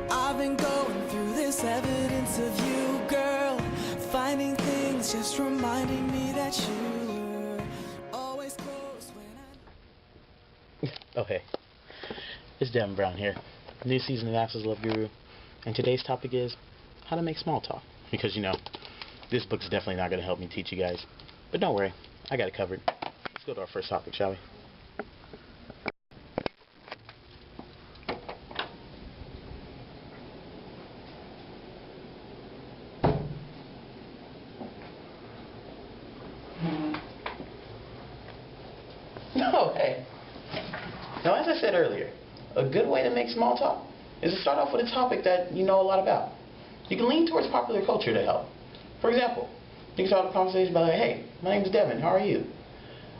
I've been going through this evidence of you, girl. Finding things, just reminding me that you were always close when Oh hey, it's Devin Brown here, new season of Access Love Guru, and today's topic is how to make small talk. Because this book's definitely not going to help me teach you guys, but don't worry, I got it covered. Let's go to our first topic, shall we? No, hey. Now, as I said earlier, a good way to make small talk is to start off with a topic that you know a lot about. You can lean towards popular culture to help. For example, you can start a conversation by like, hey, my name's Devin, how are you?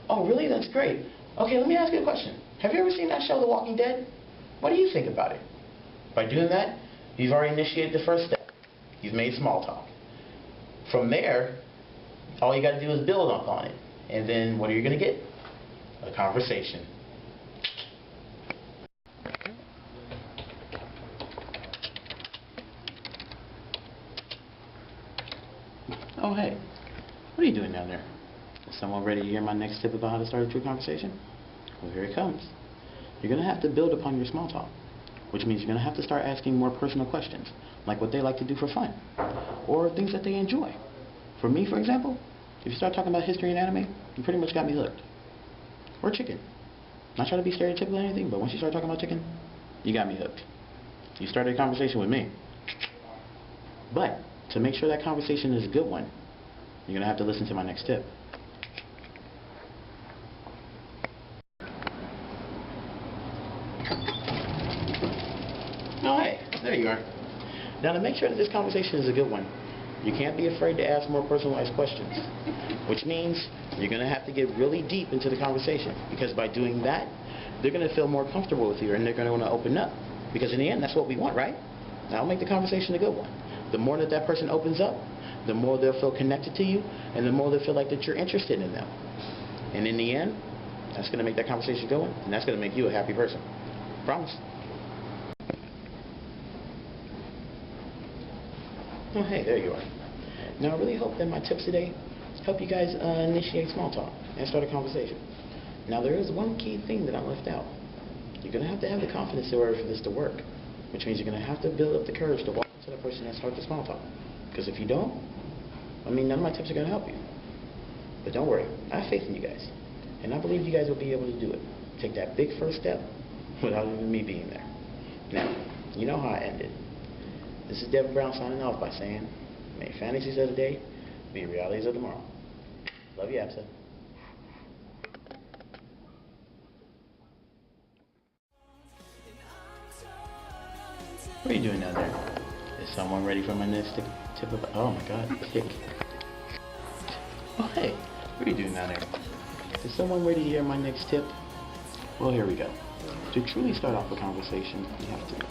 Oh, really? That's great. Okay, let me ask you a question. Have you ever seen that show, The Walking Dead? What do you think about it? By doing that, you've already initiated the first step. You've made small talk. From there, all you got to do is build up on it. And then what are you going to get? A conversation. Oh, hey. What are you doing down there? Is someone ready to hear my next tip about how to start a true conversation? Well, here it comes. You're going to have to build upon your small talk, which means you're going to have to start asking more personal questions, like what they like to do for fun, or things that they enjoy. For me, for example, if you start talking about history and anime, you pretty much got me hooked. Or chicken. Not trying to be stereotypical or anything, but once you start talking about chicken, you got me hooked. You started a conversation with me. But to make sure that conversation is a good one, you're going to have to listen to my next tip. Oh, hey, there you are. Now, to make sure that this conversation is a good one, you can't be afraid to ask more personalized questions, which means you're going to have to get really deep into the conversation, because by doing that, they're going to feel more comfortable with you and they're going to want to open up, because in the end, that's what we want, right? That'll make the conversation a good one. The more that person opens up, the more they'll feel connected to you, and the more they'll feel like that you're interested in them. And in the end, that's going to make that conversation a good one, and that's going to make you a happy person. Promise. Oh, hey, there you are. Now, I really hope that my tips today help you guys initiate small talk and start a conversation. Now, there is one key thing that I left out. You're going to have the confidence in order for this to work, which means you're going to have to build up the courage to walk into the person and start the small talk. Because if you don't, none of my tips are going to help you. But don't worry, I have faith in you guys. And I believe you guys will be able to do it. Take that big first step without even me being there. Now, you know how I ended. This is Devin Brown signing off by saying, may fantasies of the day be realities of tomorrow. Love you, Absa. What are you doing down there? Is someone ready for my next tip of... Oh my god, tick. Oh hey, what are you doing down there? Is someone ready to hear my next tip? Well, here we go. To truly start off a conversation, you have to...